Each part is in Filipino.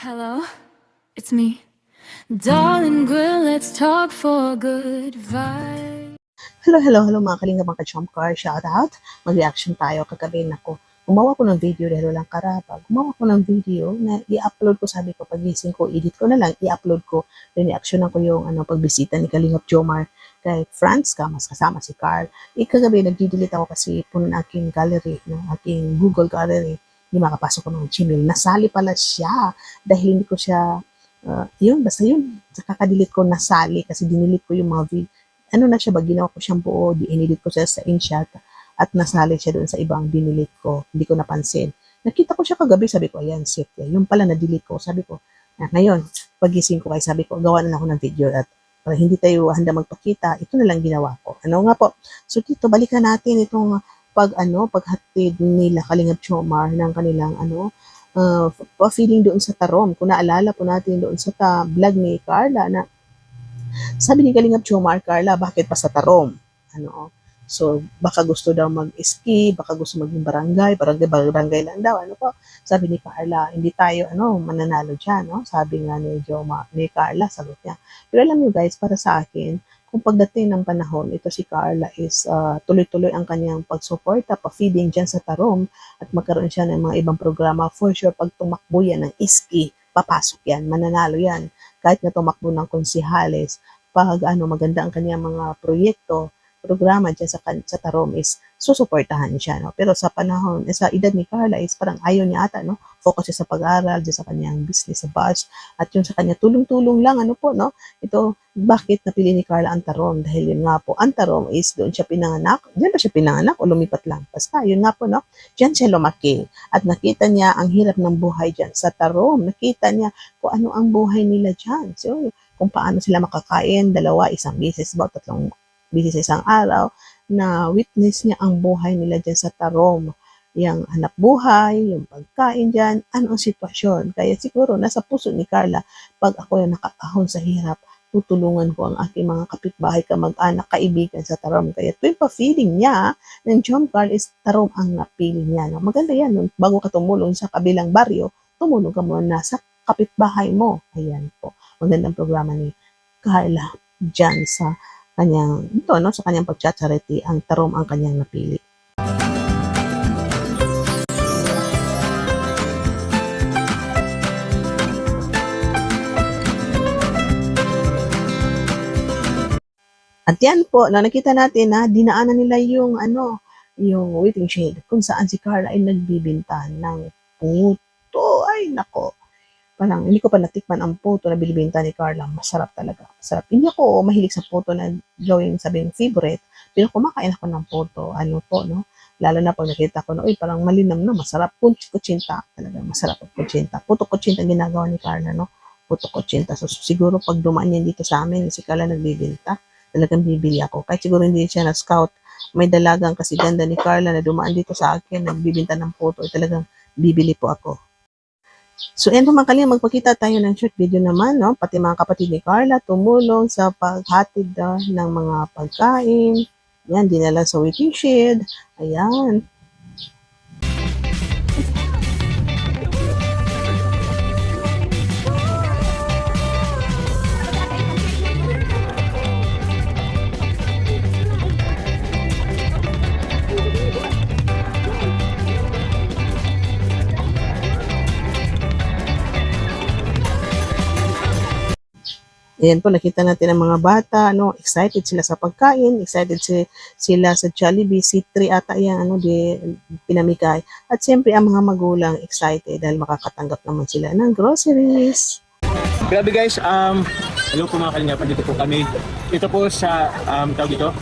Hello, it's me. Darling girl, let's talk for good vibe. Hello mga kalingap mga ka-jump car, shout out. Mag-reaction tayo kagabi nako. Gumawa ko ng video dahil walang karapag. Gumawa ko ng video na i-upload ko, sabi ko pagising ko, edit ko na lang, i-upload ko. Then i-actionan ko yung pagbisita ni Kalingap Jomar kay France mas kasama si Carl. Kagabi nag-delete ako kasi puno na aking gallery, aking Google Gallery. Hindi makapasok ko ng Gmail. Nasali pala siya dahil hindi ko siya, basta yun. Sa kaka-delete ko nasali kasi dinilit ko yung mga video. Ano na siya ba, ginawa ko siyang buo, di-edit ko siya sa InShot at nasali siya doon sa ibang dinilit ko. Hindi ko napansin. Nakita ko siya kagabi, sabi ko, ayan, safe yan. Yung pala na-delete ko, sabi ko, ngayon, pagising ko kay sabi ko, gawa na lang ako ng video at para hindi tayo handa magpakita, ito na lang ginawa ko. Ano nga po? So dito, balikan natin itong paghatid nila Kalingap Jomar ng kanilang feeling doon sa Tarom. Kung naalala po natin doon sa vlog ni Carla na sabi ni Kalingap Jomar, Carla, bakit pa sa Tarom? So, baka gusto daw mag-ski, baka gusto maging barangay lang daw, Sabi ni Carla, hindi tayo, mananalo dyan, Sabi nga ni Carla, sagot niya. Pero alam niyo guys, para sa akin, kung pagdating ng panahon, ito si Carla is tuloy-tuloy ang kanyang pagsuporta, pa-feeding dyan sa Tarom, at magkaroon siya ng mga ibang programa, for sure, pag tumakbo yan ng ski, papasok yan, mananalo yan. Kahit na tumakbo ng konsihales, pag maganda ang kanyang mga proyekto, programa dyan sa Tarom is susuportahan siya. Pero sa panahon, sa edad ni Carla is parang ayaw niya ata, focus siya sa pag-aaral, dyan sa kanyang business sa bus, at yung sa kanya tulong-tulong lang, ito, bakit napili ni Carla ang Tarom? Dahil yun nga po, ang Tarom is doon siya pinanganak, dyan ba siya pinanganak o lumipat lang? Basta, yun nga po, dyan siya lumaki. At nakita niya ang hirap ng buhay dyan sa Tarom. Nakita niya kung ano ang buhay nila dyan. So, kung paano sila makakain, isang beses, about 3 beses sa isang araw, na witness niya ang buhay nila dyan sa Tarom. Yung hanap buhay, yung pagkain dyan, ano ang sitwasyon. Kaya siguro nasa puso ni Carla, pag ako yung nakakahon sa hirap, tutulungan ko ang aking mga kapitbahay, kamag-anak, kaibigan sa Tarom. Kaya tuwing pa-feeling niya ng John Carl is Tarom ang napili niya. Maganda yan, bago ka tumulong sa kabilang baryo, tumulong ka muna sa kapitbahay mo. Ayan po. Magandang programa ni Carla dyan sa kanyang, sa kanyang pag-charity, ang Tarom ang kanyang napili. At yan po, nakita natin na dinaanan nila yung waiting shed kung saan si Carla ay nagbibinta ng puto. Ay, nako. Parang hindi ko pa natikman ang puto na binibenta ni Carla. Masarap talaga. Masarap. Hindi ako mahilig sa puto na gawing sabing favorite. Pero kumakain ako ng puto. Lalo na pag nakita ko na, parang malinam na, masarap. Kutsinta. Talaga, masarap ang kutsinta. Puto kutsinta ginagawa ni Carla, Puto kutsinta. So, siguro pag dumaan yan dito sa amin, si Carla nagbibenta, talagang bibili ako. Kahit siguro hindi siya na-scout, may dalagang kasi ganda ni Carla na dumaan dito sa akin, nagbibenta ng puto, talagang bibili po ako. So, yan mga kalingap, magpakita tayo ng short video naman, Pati mga kapatid ni Carla tumulong sa paghatid ng mga pagkain. Yan, dinala sa waiting shed. Ayan. Ayan po, nakita natin ang mga bata, excited sila sa pagkain, excited sila sa Jollibee, C3 ata yan, pinamigay. At siyempre, ang mga magulang excited dahil makakatanggap naman sila ng groceries. Grabe guys, hello po mga kalingap, dito po kami. Ito po sa, tawag dito,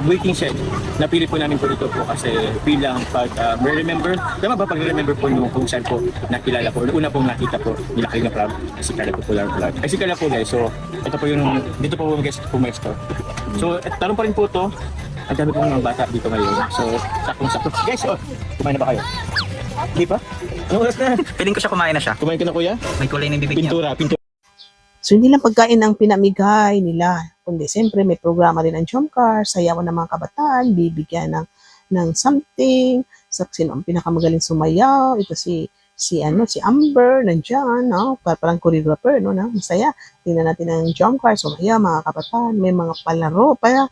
waiting shed. Napili po namin po dito po kasi bilang pag-remember. Tama ba pag-remember po nung kung saan po nakilala po. Una pong nakita po nila Kalingap Rob, si Carla Popular Vlog. Ay si Carla po guys, so ito po yung, dito po guys pumesto. So, tanong pa rin po to. Ang dami pong mga bata dito ngayon. So, sakong-sakto. Guys, kumain na ba kayo? Hindi pa? Anong oras na? Feeling ko siya kumain na siya. Kumain ka na kuya? May kulay ng bibig niya. Pintura. So, hindi lang pagkain ang pinamigay nila, kundi siyempre may programa rin ang Jomcar, sayawan ng mga kabataan, bibigyan ng something, sa sino ang pinakamagaling sumayaw, ito si si Amber nandiyan, no? Parang choreographer, no, na masaya. Tingnan natin ang jump car. So, maya, mga kapatan, may mga palaro pa.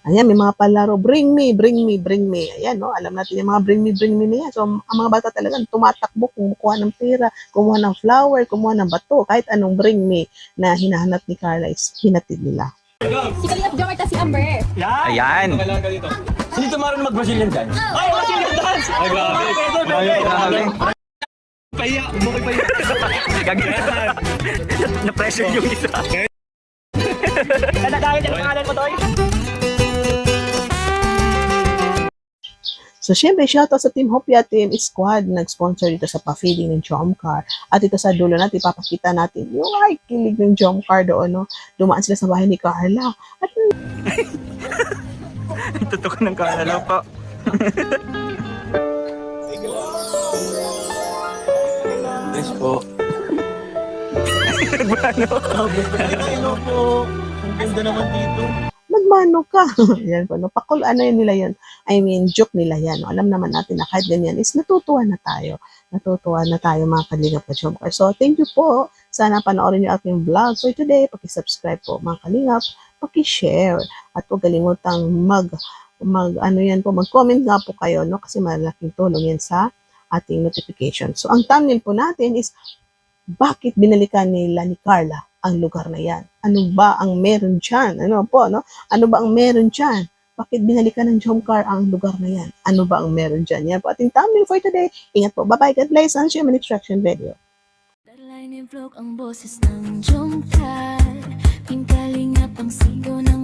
Ayan, may mga palaro, bring me, bring me, bring me. Ayan, no? Alam natin yung mga bring me na yan. So, ang mga bata talagang tumatakbo, kumukuha ng pera, kumuha ng flower, kumuha ng bato, kahit anong bring me na hinahanap ni Carla is hinatid nila. Si Kalingap Jomar ta si Amber. Ayan. Sino ito maroon mag-Brazilian dance? Ay, Brazilian dance! Ay, grabe. Grabe. Paya, bukay paya. Gagawin. Na-pressure yung isa. Nadagay ang pangalan mo, Toy. So, syempre, shoutout sa Team Hopia Team Squad nag-sponsor dito sa pa-feeding ng jump car. At ito sa dulo natin, ipapakita natin yung ay kilig ng jump car doon, no? Dumaan sila sa bahay ni Carla. At Tutok ng kalalaw po. Yes po. Hello po. Ang ganda naman dito. magmano ka. Yan po, no? Ano yun nila yun. I mean, joke nila yan. No? Alam naman natin na kahit ganyan is natutuwa na tayo. Natutuwa na tayo mga Kalingap ka-Jump Car. So, thank you po. Sana panoorin niyo aking vlog for today. Paki-subscribe po mga Kalingap. Paki-share. At huwag kalimutang mag-comment nga po kayo, no? Kasi malaking tulong yan sa ating notification. So, ang thumbnail po natin is bakit binalikan nila ni Carla ang lugar na yan? Ano ba ang meron dyan? Ano po, no? Ano ba ang meron dyan? Bakit binalikan ng jump car ang lugar na yan? Ano ba ang meron dyan? Yan po ating thumbnail for today. Ingat po. Bye-bye. God bless. And share my next reaction video. Darlay ni vlog ang boses ng jump car. Pingkalingap ang sigaw ng